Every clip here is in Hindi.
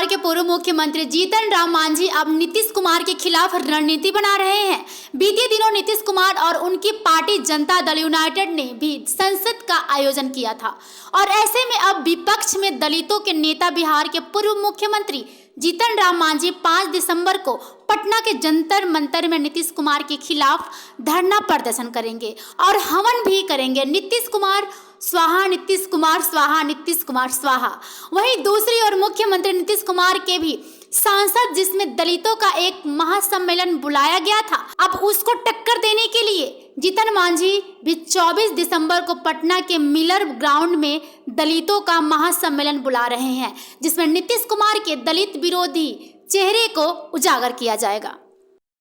बिहार के पूर्व मुख्यमंत्री जीतन राम मांझी अब नीतीश कुमार के खिलाफ रणनीति बना रहे हैं। बीते दिनों नीतीश कुमार और उनकी पार्टी जनता दल यूनाइटेड ने भी संसद का आयोजन किया था और ऐसे में अब विपक्ष में दलितों के नेता बिहार के पूर्व मुख्यमंत्री जीतन राम मांझी 5 दिसंबर को पटना के जंतर मंतर में नीतीश कुमार के खिलाफ धरना प्रदर्शन करेंगे और हवन भी करेंगे। नीतीश कुमार स्वाहा, नीतीश कुमार स्वाहा, नीतीश कुमार स्वाहा। वहीं दूसरी ओर मुख्यमंत्री नीतीश कुमार के भी सांसद जिसमें दलितों का एक महासम्मेलन बुलाया गया था, अब उसको टक्कर देने के लिए जीतन मांझी भी 24 दिसंबर को पटना के मिलर ग्राउंड में दलितों का महासम्मेलन बुला रहे हैं, जिसमें नीतीश कुमार के दलित विरोधी चेहरे को उजागर किया जाएगा।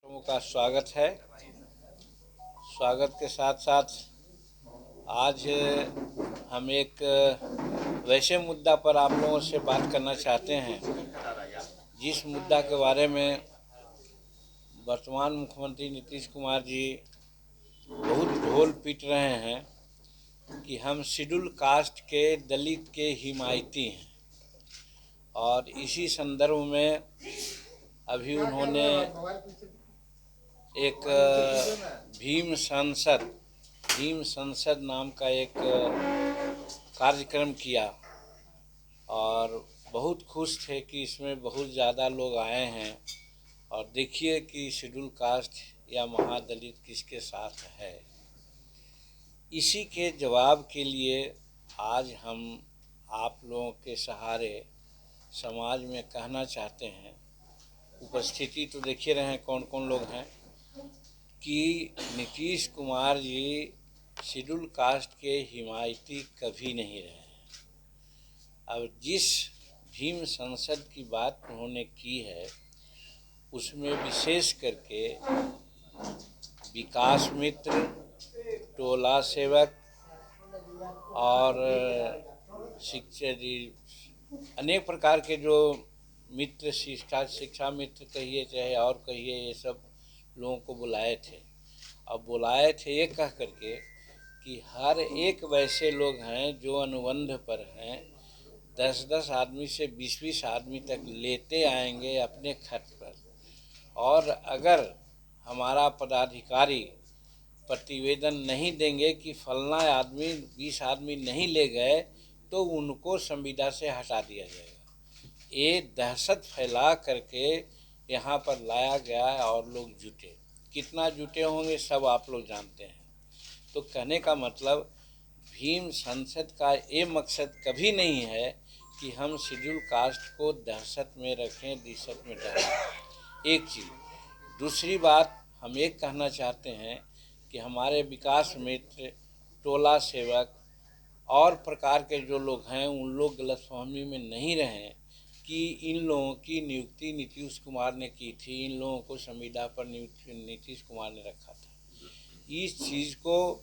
का स्वागत है। स्वागत के साथ साथ आज हम एक वैसे मुद्दा पर आप लोगों से बात करना चाहते हैं जिस मुद्दा के बारे में वर्तमान मुख्यमंत्री नीतीश कुमार जी बहुत ढोल पीट रहे हैं कि हम शेड्यूल कास्ट के दलित के हिमायती हैं। और इसी संदर्भ में अभी उन्होंने एक भीम संसद नाम का एक कार्यक्रम किया और बहुत खुश थे कि इसमें बहुत ज़्यादा लोग आए हैं। और देखिए कि शेड्यूल कास्ट या महादलित किसके साथ है। इसी के जवाब के लिए आज हम आप लोगों के सहारे समाज में कहना चाहते हैं, उपस्थिति तो देखिए रहे हैं कौन कौन लोग हैं, कि नीतीश कुमार जी शेड्यूल कास्ट के हिमायती कभी नहीं रहे हैं। अब जिस भीम संसद की बात उन्होंने की है उसमें विशेष करके विकास मित्र, टोला सेवक और अनेक प्रकार के जो मित्र, शिक्षा मित्र कहिए चाहे और कहिए, ये सब लोगों को बुलाए थे। अब बुलाए थे ये कह करके कि हर एक वैसे लोग हैं जो अनुबंध पर हैं, 10-10 आदमी से 20-20 आदमी तक लेते आएंगे अपने खत पर। और अगर हमारा पदाधिकारी प्रतिवेदन नहीं देंगे कि फलना आदमी 20 आदमी नहीं ले गए तो उनको संविदा से हटा दिया जाएगा। ये दहशत फैला करके यहाँ पर लाया गया और लोग जुटे। कितना जुटे होंगे सब आप लोग जानते हैं। तो कहने का मतलब भीम संसद का ये मकसद कभी नहीं है कि हम शेड्यूल कास्ट को दहशत में रखें, दिशत में डालें। एक चीज़। दूसरी बात हम एक कहना चाहते हैं कि हमारे विकास मित्र, टोला सेवक और प्रकार के जो लोग हैं उन लोग गलतफहमी में नहीं रहें कि इन लोगों की नियुक्ति नीतीश कुमार ने की थी, इन लोगों को संविदा पर नीतीश कुमार ने रखा था। इस चीज़ को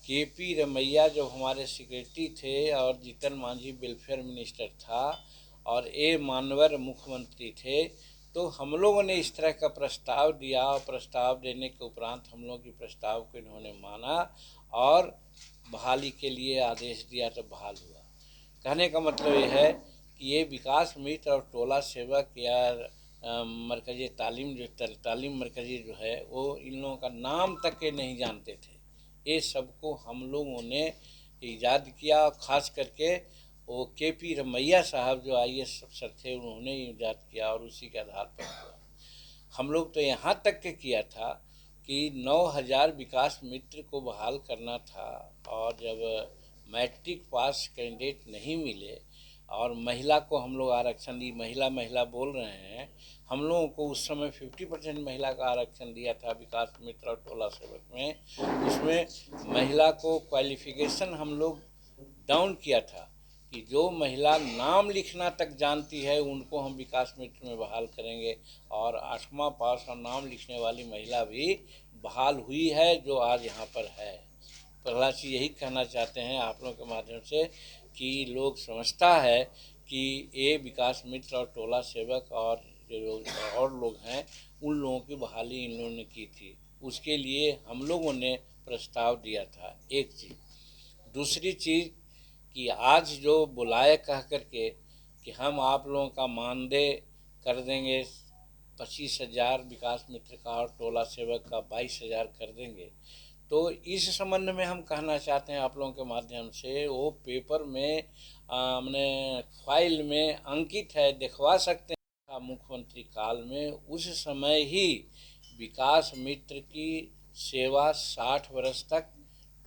केपी रमैया जब हमारे सेक्रेटरी थे और जीतन मांझी वेलफेयर मिनिस्टर था और ए मानवर मुख्यमंत्री थे, तो हम लोगों ने इस तरह का प्रस्ताव दिया और प्रस्ताव देने के उपरांत हम लोगों की प्रस्ताव को इन्होंने माना और बहाली के लिए आदेश दिया तो बहाल हुआ। कहने का मतलब ये है कि ये विकास मित्र और टोला सेवक या मरकज़ी तालीम मरकज़ी जो है वो इन लोगों का नाम तक के नहीं जानते थे। ये सबको हम लोगों ने ईजाद किया। खास करके वो केपी रमैया साहब जो IAS अफसर थे उन्होंने ईजाद किया और उसी के आधार पर हुआ। हम लोग तो यहाँ तक के किया था कि 9000 विकास मित्र को बहाल करना था। और जब मैट्रिक पास कैंडिडेट नहीं मिले और महिला को हम लोग आरक्षण दी, महिला बोल रहे हैं, हम लोगों को उस समय 50% महिला का आरक्षण दिया था विकास मित्र और टोला सेवक में। उसमें महिला को क्वालिफिकेशन हम लोग डाउन किया था कि जो महिला नाम लिखना तक जानती है उनको हम विकास मित्र में बहाल करेंगे। और 8वां पास और नाम लिखने वाली महिला भी बहाल हुई है जो आज यहाँ पर है। पहला चीज़ यही कहना चाहते हैं आप लोगों के माध्यम से कि लोग समझता है कि ये विकास मित्र और टोला सेवक और जो और लोग हैं उन लोगों की बहाली इन लोगों ने की थी। उसके लिए हम लोगों ने प्रस्ताव दिया था। एक चीज़। दूसरी चीज़ कि आज जो बुलाए कह करके कि हम आप लोगों का मानदेय कर देंगे 25,000 विकास मित्र का और टोला सेवक का 22,000 कर देंगे। तो इस संबंध में हम कहना चाहते हैं आप लोगों के माध्यम से, वो पेपर में हमने फाइल में अंकित है, दिखवा सकते हैं। मुख्यमंत्री काल में उस समय ही विकास मित्र की सेवा 60 वर्ष तक,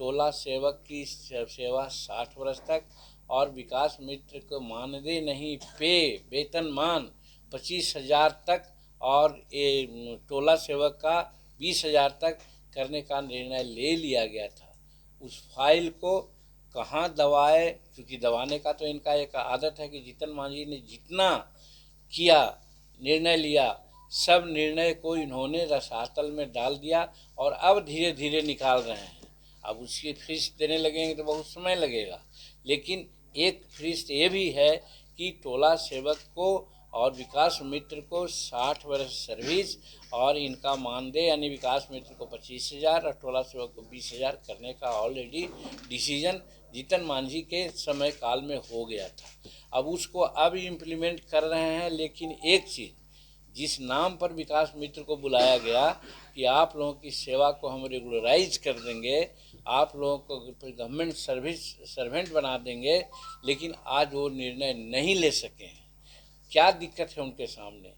टोला सेवक की सेवा 60 वर्ष तक, और विकास मित्र को मानदेय नहीं, पे वेतनमान 25,000 तक और ये टोला सेवक का 20,000 तक करने का निर्णय ले लिया गया था। उस फाइल को कहाँ दबाए, क्योंकि दबाने का तो इनका एक आदत है कि जीतन मांझी ने जितना किया, निर्णय लिया, सब निर्णय को इन्होंने रसातल में डाल दिया और अब धीरे धीरे निकाल रहे हैं। अब उसकी फीस देने लगेंगे तो बहुत समय लगेगा, लेकिन एक फीस ये भी है कि टोला सेवक को और विकास मित्र को 60 वर्ष सर्विस और इनका मानदेय यानी विकास मित्र को 25,000 और टोला सेवक को 20,000 करने का ऑलरेडी डिसीजन जीतन मांझी के समय काल में हो गया था। अब उसको अब इम्प्लीमेंट कर रहे हैं, लेकिन एक चीज़, जिस नाम पर विकास मित्र को बुलाया गया कि आप लोगों की सेवा को हम रेगुलराइज कर देंगे, आप लोगों को गवर्नमेंट सर्वेंट बना देंगे, लेकिन आज वो निर्णय नहीं ले सके हैं। क्या दिक्कत है उनके सामने?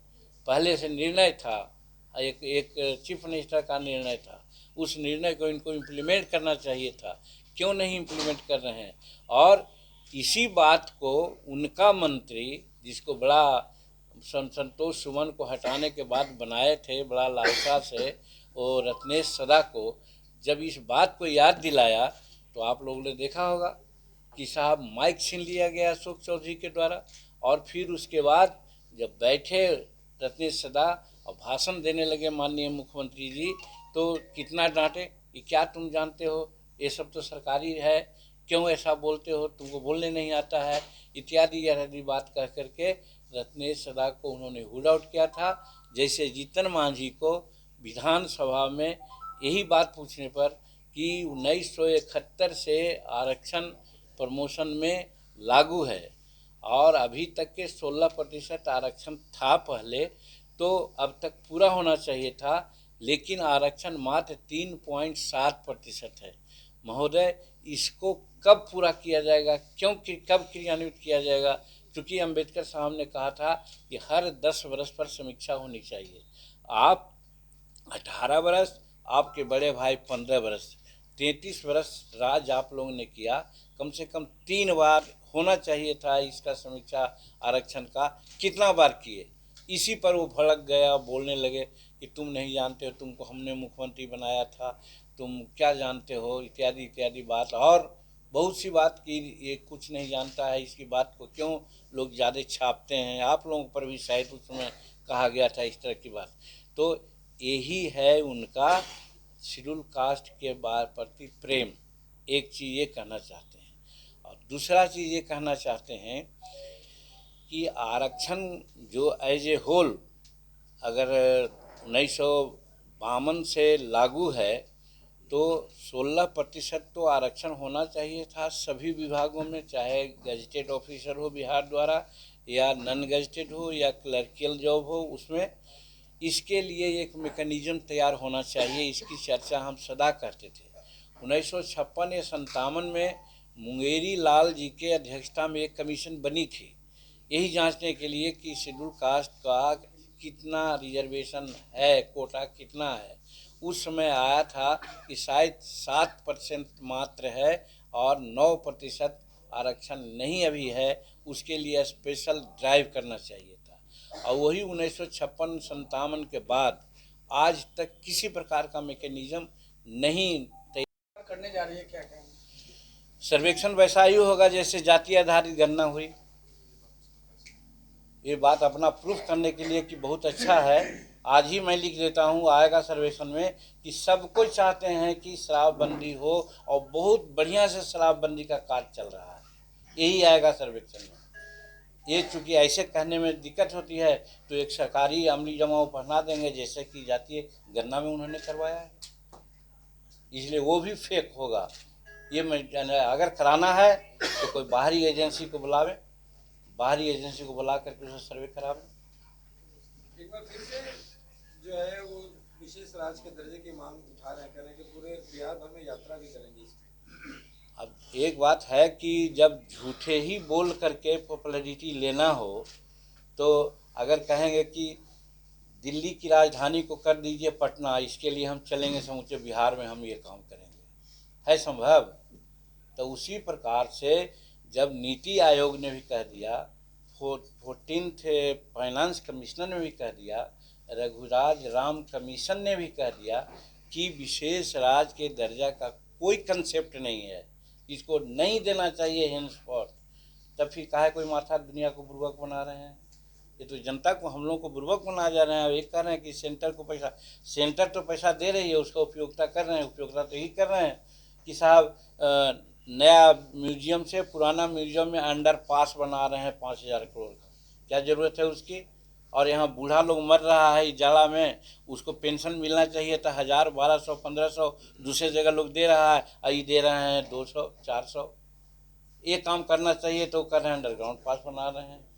पहले से निर्णय था, एक चीफ मिनिस्टर का निर्णय था, उस निर्णय को इनको इम्प्लीमेंट करना चाहिए था, क्यों नहीं इम्प्लीमेंट कर रहे हैं? और इसी बात को उनका मंत्री, जिसको बड़ा संतोष सुमन को हटाने के बाद बनाए थे बड़ा लालसा से, वो रत्नेश सदा को जब इस बात को याद दिलाया तो आप लोगों ने देखा होगा कि साहब माइक छीन लिया गया अशोक चौधरी के द्वारा, और फिर उसके बाद जब बैठे रत्नेश सदा और भाषण देने लगे माननीय मुख्यमंत्री जी, तो कितना डांटे कि क्या तुम जानते हो, ये सब तो सरकारी है, क्यों ऐसा बोलते हो, तुमको बोलने नहीं आता है, इत्यादि यह बात कह करके रत्नेश सदा को उन्होंने हुड आउट किया था। जैसे जीतन मांझी को विधानसभा में यही बात पूछने पर कि 1971 से आरक्षण प्रमोशन में लागू है और अभी तक के 16% आरक्षण था पहले, तो अब तक पूरा होना चाहिए था, लेकिन आरक्षण मात्र 3.7% है। महोदय, इसको कब पूरा किया जाएगा, क्योंकि कब क्रियान्वित किया जाएगा? क्योंकि अंबेडकर साहब ने कहा था कि हर 10 वर्ष पर समीक्षा होनी चाहिए। आप 18 वर्ष, आपके बड़े भाई 15 वर्ष, 33 वर्ष राज आप लोगों ने किया, कम से कम 3 बार होना चाहिए था इसका समीक्षा आरक्षण का, कितना बार किए? इसी पर वो भड़क गया, बोलने लगे कि तुम नहीं जानते हो, तुमको हमने मुख्यमंत्री बनाया था, तुम क्या जानते हो, इत्यादि इत्यादि बात, और बहुत सी बात की। ये कुछ नहीं जानता है, इसकी बात को क्यों लोग ज़्यादा छापते हैं, आप लोगों पर भी शायद उस समय कहा गया था इस तरह की बात। तो यही है उनका शेड्यूल कास्ट के प्रति प्रेम। एक चीज़ ये कहना चाहते हैं, और दूसरा चीज़ ये कहना चाहते हैं कि आरक्षण जो एज ए होल अगर 1952 से लागू है, तो 16% तो आरक्षण होना चाहिए था सभी विभागों में, चाहे गजटेड ऑफिसर हो बिहार द्वारा या नॉन गजटेड हो या क्लर्कियल जॉब हो, उसमें इसके लिए एक मेकनिज़म तैयार होना चाहिए। इसकी चर्चा हम सदा करते थे। 1956 या 57 में मुंगेरी लाल जी के अध्यक्षता में एक कमीशन बनी थी, यही जांचने के लिए कि शेड्यूल कास्ट का कितना रिजर्वेशन है, कोटा कितना है। उस समय आया था कि शायद 7% मात्र है और 9% आरक्षण नहीं अभी है, उसके लिए स्पेशल ड्राइव करना चाहिए था। और वही 1956-57 के बाद आज तक किसी प्रकार का मैकेनिज्म नहीं तैयार करने जा रही है। क्या कहेंगे? सर्वेक्षण वैसा ही होगा जैसे जाति आधारित गणना हुई। ये बात अपना प्रूफ करने के लिए कि बहुत अच्छा है, आज ही मैं लिख देता हूँ, आएगा सर्वेक्षण में कि सब कोई चाहते हैं कि शराबबंदी हो और बहुत बढ़िया से शराबबंदी का कार्य चल रहा है, यही आएगा सर्वेक्षण में। ये चूँकि ऐसे कहने में दिक्कत होती है तो एक सरकारी अमली जमाव पढ़ना देंगे जैसे कि जातीय गणना में उन्होंने करवाया है, इसलिए वो भी फेक होगा। ये मैं अगर कराना है तो कोई बाहरी एजेंसी को बुलावे, बाहरी एजेंसी को बुला करके उसे सर्वे करा लें। एक बार फिर से जो है वो विशेष राज्य के दर्जे की मांग उठा रहे हैं, कह रहे हैं कि पूरे बिहार भर में यात्रा भी करेंगे। अब एक बात है कि जब झूठे ही बोल करके पॉपुलैरिटी लेना हो तो अगर कहेंगे कि दिल्ली की राजधानी को कर दीजिए पटना, इसके लिए हम चलेंगे समूचे बिहार में, हम ये काम करेंगे, है संभव? तो उसी प्रकार से जब नीति आयोग ने भी कह दिया, 14th फाइनेंस कमिश्नर ने भी कह दिया, रघुराज राम कमीशन ने भी कह दिया कि विशेष राज्य के दर्जा का कोई कंसेप्ट नहीं है, इसको नहीं देना चाहिए हेंसफोर्थ, तब फिर काहे कोई माथा दुनिया को बुर्बक बना रहे हैं? ये तो जनता को, हम लोग को बुर्बक बना जा रहे हैं। अब एक कह रहे हैं कि सेंटर तो पैसा दे रही है, उसका उपयोगिता कर रहे हैं, उपयोगिता तो यही कर रहे हैं कि साहब नया म्यूजियम से पुराना म्यूजियम में अंडर पास बना रहे हैं 5,000 करोड़ का, क्या ज़रूरत है उसकी? और यहाँ बूढ़ा लोग मर रहा है इस जाड़ा में, उसको पेंशन मिलना चाहिए था 1,000, 1,200, 1,500 दूसरे जगह लोग दे रहा है, अभी दे रहे हैं 200, 400। ये काम करना चाहिए तो कर रहे हैं, अंडरग्राउंड पास बना रहे हैं।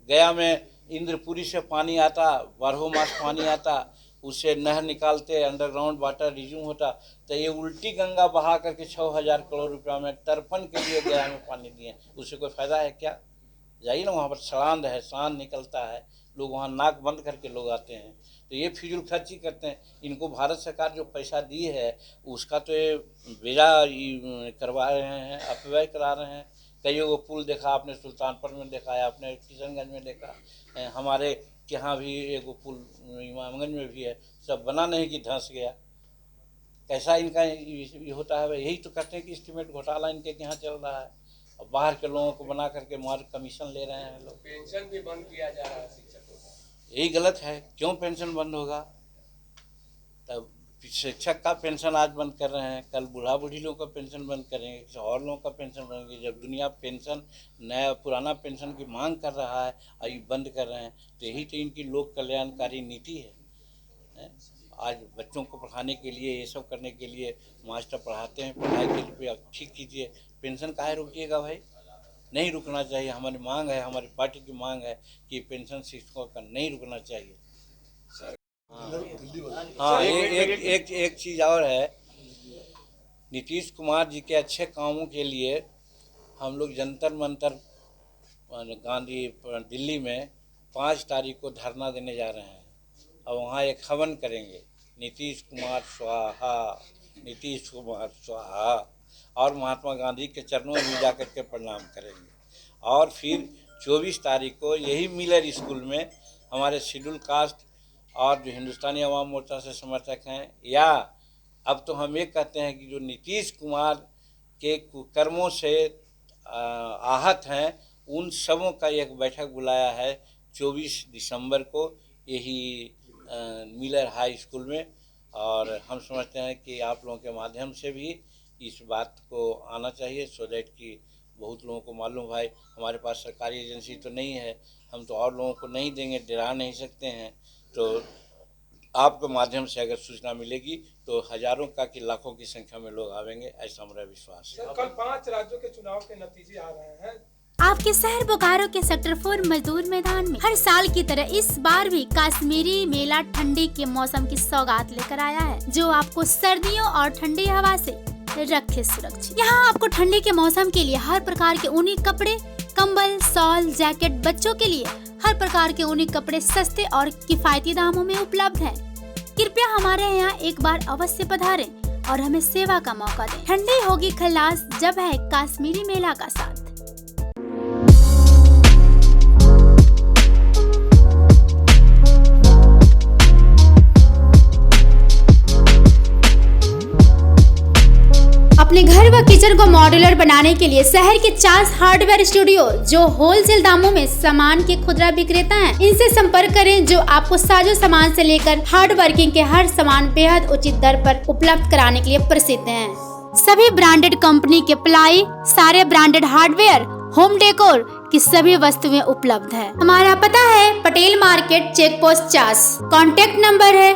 गया में इंद्रपुरी से पानी आता, 12 मास पानी आता, उससे नहर निकालते, अंडरग्राउंड वाटर रिज्यूम होता, तो ये उल्टी गंगा बहा करके 6,000 करोड़ रुपया में तर्पण के लिए गया में पानी दिए, उससे कोई फ़ायदा है क्या? जाइए ना, वहाँ पर सड़ांध है, सांद निकलता है, लोग वहाँ नाक बंद करके लोग आते हैं, तो ये फिजूल खर्ची करते हैं। इनको भारत सरकार जो पैसा दी है उसका तो ये बेजा करवा रहे हैं, अपव्यय करा रहे हैं। कई वो पुल देखा आपने, सुल्तानपुर में देखा है आपने, किशनगंज में देखा, हमारे यहाँ भी एक पुल इमामगंज में भी है, सब बना नहीं कि धंस गया। कैसा इनका ये होता है? यही तो करते हैं कि एस्टीमेट घोटाला इनके यहाँ चल रहा है, और बाहर के लोगों को बना करके मार कमीशन ले रहे हैं लोग। पेंशन भी बंद किया जा रहा है शिक्षकों का, यही गलत है। क्यों पेंशन बंद होगा? तब शिक्षक का पेंशन आज बंद कर रहे हैं, कल बूढ़ा बूढ़ी लोगों का पेंशन बंद करेंगे, किसी और लोगों का पेंशन बंद करेंगे। जब दुनिया पेंशन नया पुराना पेंशन की मांग कर रहा है और ये बंद कर रहे हैं, तो यही तो इनकी लोक कल्याणकारी नीति है। आज बच्चों को पढ़ाने के लिए, ये सब करने के लिए मास्टर पढ़ाते हैं, पढ़ाई के लिए ठीक कीजिए, पेंशन काहे रुकिएगा भाई? नहीं रुकना चाहिए। हमारी मांग है, हमारी पार्टी की मांग है कि पेंशन शिक्षकों का नहीं रुकना चाहिए। हाँ, एक चीज़ और है, नीतीश कुमार जी के अच्छे कामों के लिए हम लोग जंतर मंतर गांधी दिल्ली में 5 तारीख को धरना देने जा रहे हैं, और वहाँ एक हवन करेंगे, नीतीश कुमार स्वाहा, नीतीश कुमार स्वाहा, और महात्मा गांधी के चरणों में भी जाकर के प्रणाम करेंगे। और फिर 24 तारीख को यही मिलर स्कूल में हमारे शेड्यूल कास्ट और जो हिंदुस्तानी अवाम मोर्चा से समर्थक हैं, या अब तो हम ये कहते हैं कि जो नीतीश कुमार के कुकर्मों से आहत हैं, उन सबों का एक बैठक बुलाया है 24 दिसंबर को यही मिलर हाई स्कूल में। और हम समझते हैं कि आप लोगों के माध्यम से भी इस बात को आना चाहिए, सो दैट कि बहुत लोगों को मालूम, भाई हमारे पास सरकारी एजेंसी तो नहीं है, हम तो और लोगों को नहीं देंगे, डरा नहीं सकते हैं, तो आपके माध्यम से अगर सूचना मिलेगी तो हजारों का कि लाखों की संख्या में लोग आवेंगे, ऐसा हमारा विश्वास है। कल 5 राज्यों के चुनाव के नतीजे आ रहे हैं। आपके शहर बोकारो के सेक्टर 4 मजदूर मैदान में हर साल की तरह इस बार भी कश्मीरी मेला ठंडी के मौसम की सौगात लेकर आया है, जो आपको सर्दियों और ठंडी हवा से रखे सुरक्षित। यहाँ आपको ठंडी के मौसम के लिए हर प्रकार के ऊनी कपड़े, कंबल, शॉल, जैकेट, बच्चों के लिए हर प्रकार के ऊनी कपड़े सस्ते और किफायती दामों में उपलब्ध हैं। कृपया हमारे यहाँ एक बार अवश्य पधारें और हमें सेवा का मौका दें। ठंडी होगी खल्लास जब है कश्मीरी मेला का साथ। अपने घर व किचन को मॉड्यूलर बनाने के लिए शहर के 4 हार्डवेयर स्टूडियो जो होलसेल दामों में सामान के खुदरा विक्रेता हैं, इनसे संपर्क करें, जो आपको साजो सामान से लेकर हार्ड वर्किंग के हर सामान बेहद उचित दर पर उपलब्ध कराने के लिए प्रसिद्ध हैं। सभी ब्रांडेड कंपनी के प्लाई, सारे ब्रांडेड हार्डवेयर, होम डेकोर की सभी वस्तुएं उपलब्ध है। हमारा पता है Patel market, check post 50। Contact number है